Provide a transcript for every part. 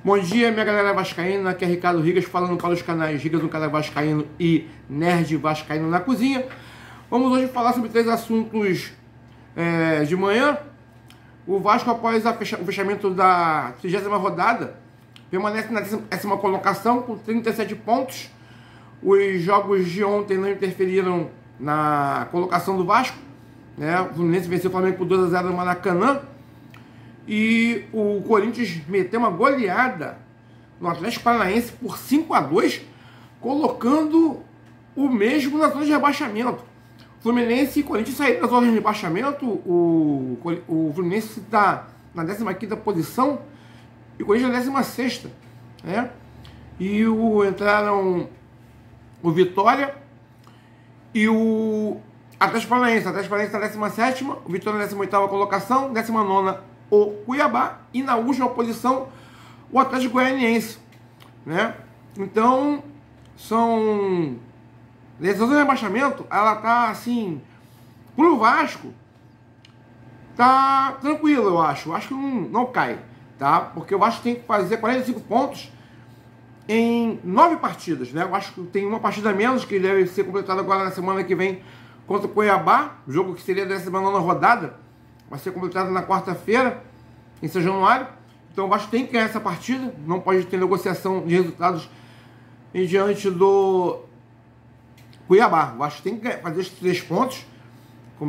Bom dia, minha galera vascaína, aqui é Ricardo Rigas falando para os canais Rigas no Canal Vascaíno e Nerd Vascaíno na Cozinha. Vamos hoje falar sobre três assuntos de manhã. O Vasco, após o fechamento da 30ª rodada, permanece na 10ª colocação com 37 pontos. Os jogos de ontem não interferiram na colocação do Vasco, né? O Fluminense venceu o Flamengo por 2-0 no Maracanã. E o Corinthians meteu uma goleada no Atlético Paranaense por 5-2, colocando o mesmo na zona de rebaixamento. Fluminense e Corinthians saíram da zona de rebaixamento. O Fluminense está na 15ª posição e o Corinthians na 16ª, né? E entraram o Vitória e o Atlético Paranaense. O Atlético Paranaense na 17ª, o Vitória na 18ª colocação, 19ª o Cuiabá e na última posição o Atlético Goianiense, né? Então são decisões de rebaixamento. Ela tá assim, pro Vasco tá tranquilo, eu acho que não cai, tá? Porque o Vasco tem que fazer 45 pontos em 9 partidas, né? Eu acho que tem uma partida a menos que deve ser completada agora na semana que vem contra o Cuiabá, jogo que seria da 19ª rodada. Vai ser completado na quarta-feira, em São Januário. Então o Vasco tem que ganhar essa partida. Não pode ter negociação de resultados em diante do Cuiabá. O Vasco tem que fazer esses 3 pontos,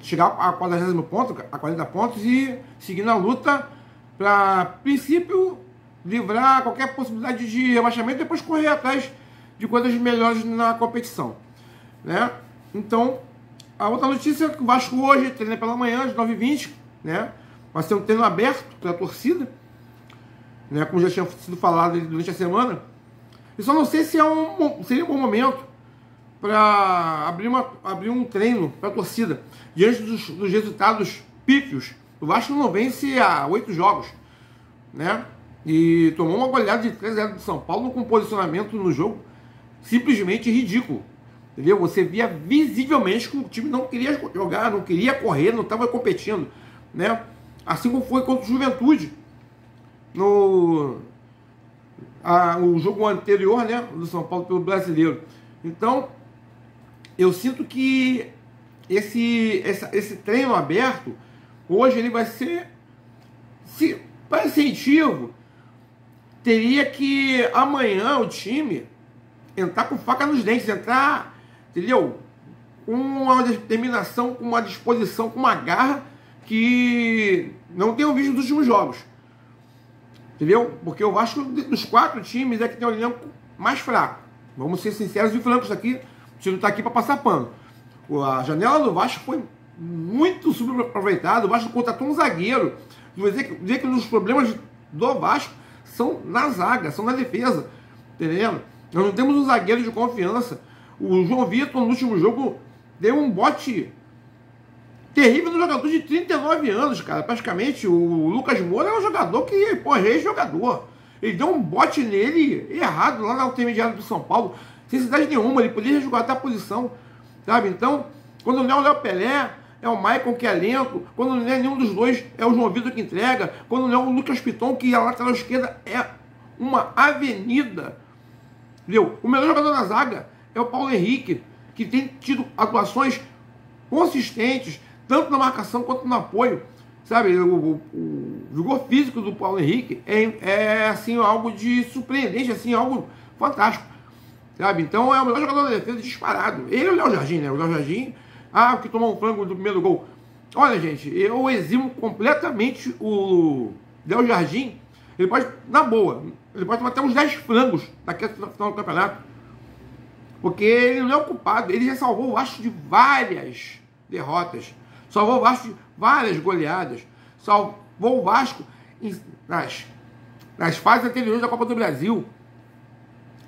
chegar a 40º ponto, a 40 pontos e seguir na luta para, princípio, livrar qualquer possibilidade de rebaixamento e depois correr atrás de coisas melhores na competição, né? Então, a outra notícia é que o Vasco hoje treina pela manhã, às 9h20, né? Vai ser um treino aberto pela torcida, né? Como já tinha sido falado durante a semana. Eu só não sei se seria um bom momento para abrir um treino para a torcida diante dos resultados pífios. O Vasco não vence há 8 jogos, né? E tomou uma goleada de 3-0 do São Paulo com um posicionamento no jogo simplesmente ridículo. Entendeu? Você via visivelmente que o time não queria jogar, não queria correr, não estava competindo, né? Assim como foi contra o Juventude o jogo anterior, né, do São Paulo pelo Brasileiro. Então, eu sinto que esse treino aberto hoje ele vai ser, se para incentivo, teria que amanhã o time entrar com faca nos dentes, entrar, entendeu? Com uma determinação, com uma disposição, com uma garra que não tenho visto nos últimos jogos. Entendeu? Porque eu acho que dos 4 times é que tem um elenco mais fraco. Vamos ser sinceros e francos aqui. O time não está aqui para passar pano. A janela do Vasco foi muito subaproveitada. O Vasco contratou um zagueiro. Dizer que os problemas do Vasco são na zaga, são na defesa. Entendendo? Nós não temos um zagueiro de confiança. O João Vitor, no último jogo, deu um bote terrível no jogador de 39 anos, cara. Praticamente, o Lucas Moura é um jogador que, pô, é jogador. Ele deu um bote nele errado lá na intermediária do São Paulo, sem necessidade nenhuma. Ele poderia jogar até a posição, sabe? Então, quando não é o Léo Pelé, é o Maicon que é lento. Quando não é nenhum dos dois, é o João Vitor que entrega. Quando não é o Lucas Piton, que a lateral esquerda é uma avenida. Entendeu? O melhor jogador na zaga é o Paulo Henrique, que tem tido atuações consistentes, tanto na marcação quanto no apoio, sabe? O vigor físico do Paulo Henrique é assim, algo de surpreendente, assim, algo fantástico, sabe? Então é o melhor jogador da defesa disparado. Ele é o Léo Jardim, né? O Léo Jardim, o que tomou um frango do primeiro gol. Olha, gente, eu eximo completamente o Léo Jardim. Ele pode, na boa, ele pode tomar até uns 10 frangos daqui até o final do campeonato. Porque ele não é o culpado. Ele já salvou o Vasco de várias derrotas. Salvou o Vasco de várias goleadas. Salvou o Vasco nas fases anteriores da Copa do Brasil.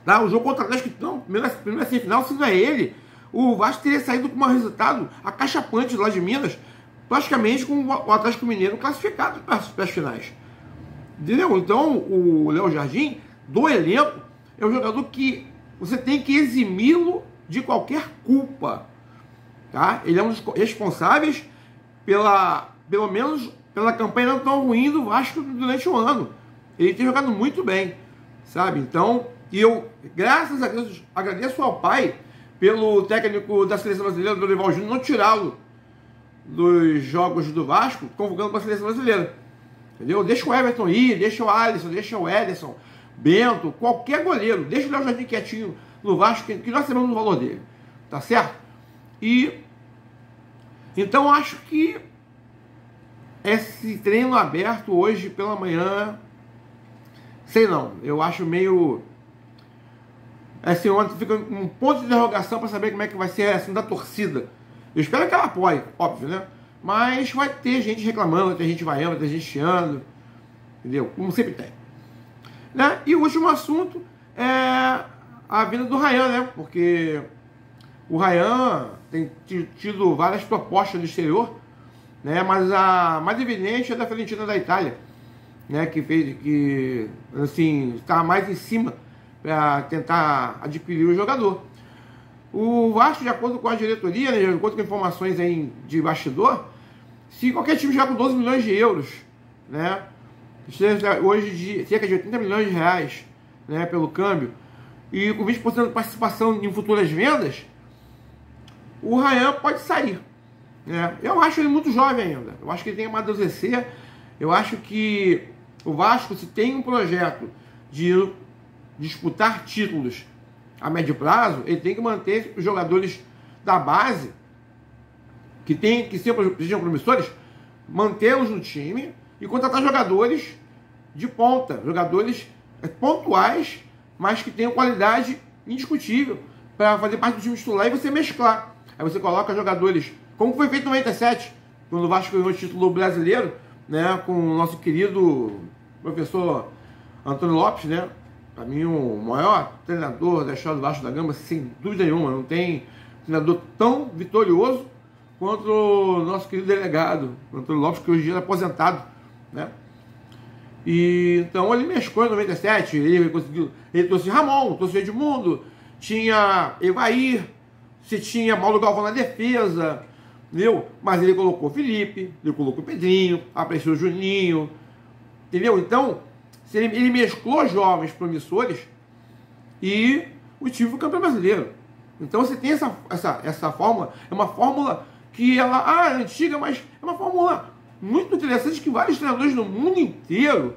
Tá? O jogo contra o Atlético, não, primeira semifinal, se não é ele, o Vasco teria saído com um resultado acachapante lá de Minas, praticamente com o Atlético Mineiro classificado para as finais. Entendeu? Então, o Léo Jardim, do elenco, é um jogador que você tem que eximi-lo de qualquer culpa. Tá? Ele é um dos responsáveis pelo menos pela campanha não tão ruim do Vasco durante o ano. Ele tem jogado muito bem. sabe? Então, e eu, graças a Deus, agradeço ao pai pelo técnico da seleção brasileira, do Dorival Júnior, não tirá-lo dos jogos do Vasco, convocando para a seleção brasileira. Entendeu? Deixa o Everton ir, deixa o Alisson, deixa o Ederson, Bento, qualquer goleiro, deixa o Léo Jardim quietinho no Vasco, que nós sabemos o valor dele. Tá certo? E então acho que esse treino aberto hoje pela manhã, sei não, eu acho meio assim, ontem fica um ponto de interrogação para saber como é que vai ser assim da torcida. Eu espero que ela apoie, óbvio, né? Mas vai ter gente reclamando, vai ter gente vaiando, vai ter gente chiando, entendeu? Como sempre tem. Né? E o último assunto é a vinda do Ryan, né? Porque o Ryan tem tido várias propostas do exterior, né? Mas a mais evidente é da Fiorentina da Itália, né? Que assim, está mais em cima para tentar adquirir o jogador. O Vasco, de acordo com a diretoria, né, de acordo com informações aí de bastidor, se qualquer time jogar com 12 milhões de euros, né, hoje de cerca de 80 milhões de reais, né, pelo câmbio, e com 20% de participação em futuras vendas, o Ryan pode sair. Né? Eu acho ele muito jovem ainda. Eu acho que ele tem que amadurecer. Eu acho que o Vasco, se tem um projeto de disputar títulos a médio prazo, ele tem que manter os jogadores da base que sejam promissores, mantê-los no time e contratar jogadores de ponta, jogadores pontuais, mas que tenham qualidade indiscutível para fazer parte do time titular e você mesclar. Aí você coloca jogadores, como foi feito no 97, quando o Vasco ganhou o título brasileiro, né, com o nosso querido professor Antônio Lopes, né? Para mim, o maior treinador da história do Vasco da Gama, sem dúvida nenhuma. Não tem treinador tão vitorioso quanto o nosso querido delegado, Antônio Lopes, que hoje é aposentado. Né? E, então, ele mesclou em 97. Ele trouxe Ramon, trouxe Edmundo, tinha Evair, se tinha Paulo Galvão na defesa, entendeu? Mas ele colocou Felipe, ele colocou Pedrinho, apareceu o Juninho, entendeu? Então, ele mesclou jovens promissores e o time foi campeão brasileiro. Então você tem essa fórmula, é uma fórmula que ela é antiga, mas é uma fórmula muito interessante que vários treinadores no mundo inteiro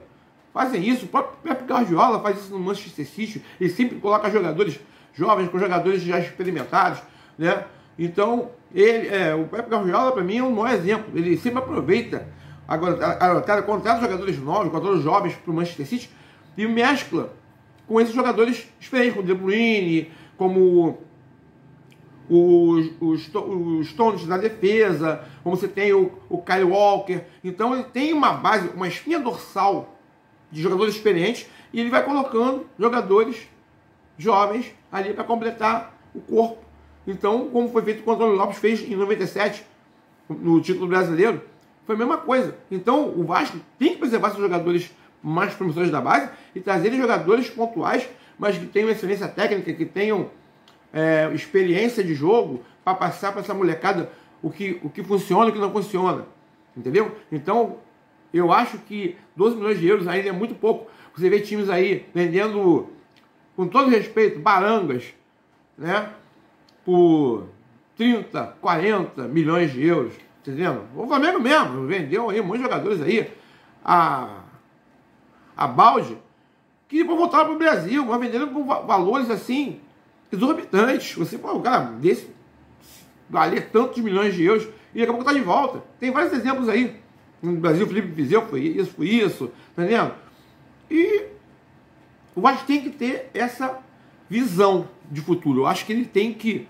fazem isso. O próprio Pep Guardiola faz isso no Manchester City, ele sempre coloca jogadores jovens com jogadores já experimentados, né? Então, o Pep Guardiola para mim é um bom exemplo, ele sempre aproveita agora, contrata jogadores novos, jogadores jovens para o Manchester City e mescla com esses jogadores experientes, como o De Bruyne, como os Stones na defesa, como você tem o Kyle Walker. Então ele tem uma base, uma espinha dorsal de jogadores experientes e ele vai colocando jogadores jovens ali para completar o corpo. Então, como foi feito com o Antônio Lopes fez em 97, no título brasileiro, foi a mesma coisa. Então, o Vasco tem que preservar seus jogadores mais promissores da base e trazer jogadores pontuais, mas que tenham excelência técnica, que tenham experiência de jogo para passar para essa molecada o que funciona e o que não funciona. Entendeu? Então, eu acho que 12 milhões de euros ainda é muito pouco. Você vê times aí vendendo, com todo respeito, barangas, né, por 30, 40 milhões de euros. Entendendo? O Flamengo mesmo vendeu aí um monte de jogadores aí a balde que depois voltaram para o Brasil, mas vendendo por valores assim exorbitantes. Você, pô, o cara desse valer tantos milhões de euros e daqui a pouco está de volta. Tem vários exemplos aí. No Brasil, o Felipe Viseu foi isso, tá entendendo? E o Vasco tem que ter essa visão de futuro. Eu acho que ele tem que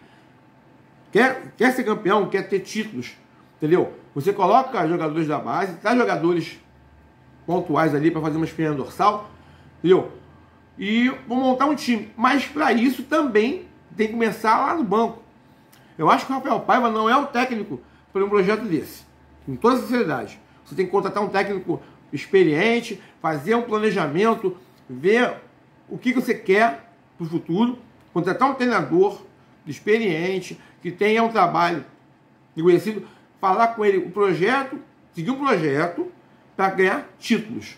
quer ser campeão, quer ter títulos. Entendeu? Você coloca jogadores da base, traz jogadores pontuais ali para fazer uma espinha dorsal, entendeu? E vou montar um time. Mas para isso também tem que começar lá no banco. Eu acho que o Rafael Paiva não é o técnico para um projeto desse. Com toda sinceridade. Você tem que contratar um técnico experiente, fazer um planejamento, ver o que você quer para o futuro, contratar um treinador experiente, que tenha um trabalho conhecido, falar com ele o projeto, seguir um projeto para ganhar títulos.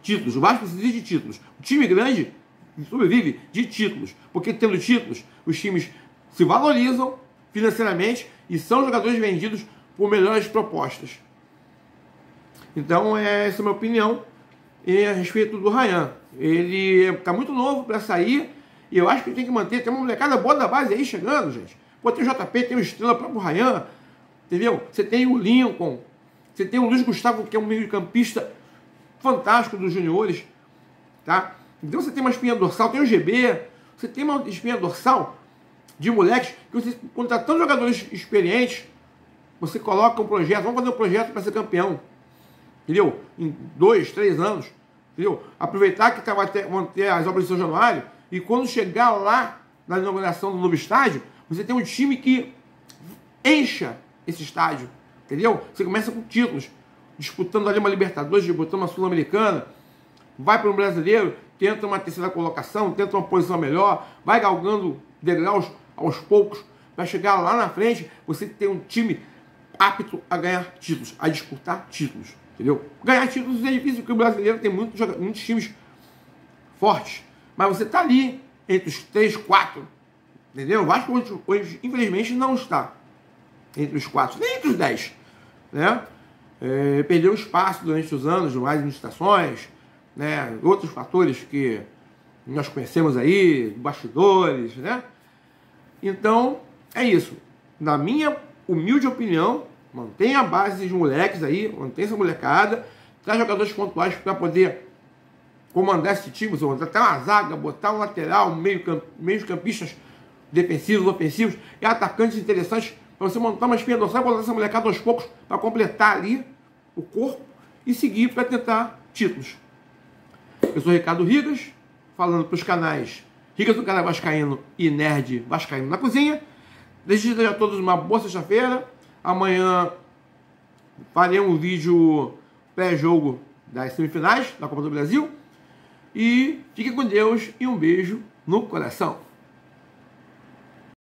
títulos. O Vasco precisa de títulos. O time grande sobrevive de títulos, porque tendo títulos, os times se valorizam financeiramente e são jogadores vendidos por melhores propostas. Então, essa é a minha opinião a respeito do Ryan. Ele está muito novo para sair e eu acho que tem que manter. Tem uma molecada boa da base aí chegando, gente. Pô, tem o JP, tem o Estrela, o próprio Ryan, entendeu? Você tem o Lincoln, você tem o Luiz Gustavo, que é um meio-campista fantástico dos juniores, tá? Então você tem uma espinha dorsal, tem o GB, você tem uma espinha dorsal de moleques que você, contratando jogadores experientes, você coloca um projeto, vamos fazer um projeto para ser campeão, entendeu? Em 2, 3 anos, entendeu? Aproveitar que vão ter as obras de São Januário e quando chegar lá na inauguração do novo estádio, você tem um time que encha esse estádio, entendeu? Você começa com títulos, disputando ali uma Libertadores, disputando uma Sul-Americana, vai para um brasileiro, tenta uma terceira colocação, tenta uma posição melhor, vai galgando degraus aos poucos, vai chegar lá na frente, você tem um time apto a ganhar títulos, a disputar títulos, entendeu? Ganhar títulos é difícil, porque o brasileiro tem muitos times fortes, mas você está ali entre os 3, 4, entendeu? O Vasco hoje, infelizmente, não está entre os 4, nem entre os 10, né? Perdeu espaço durante os anos, mais licitações, né? Outros fatores que nós conhecemos aí, bastidores, né? Então, é isso. Na minha humilde opinião, mantenha a base dos moleques aí, mantenha essa molecada, traz jogadores pontuais para poder comandar esse time, botar uma zaga, botar um lateral, meio campistas defensivos, ofensivos, e atacantes interessantes, para você montar uma espinha dorsal e botar essa molecada aos poucos para completar ali o corpo e seguir para tentar títulos. Eu sou Ricardo Rigas, falando para os canais Rigas do Canal Vascaíno e Nerd Vascaíno na Cozinha. Desejo a todos uma boa sexta-feira. Amanhã farei um vídeo pré-jogo das semifinais da Copa do Brasil. E fiquem com Deus e um beijo no coração.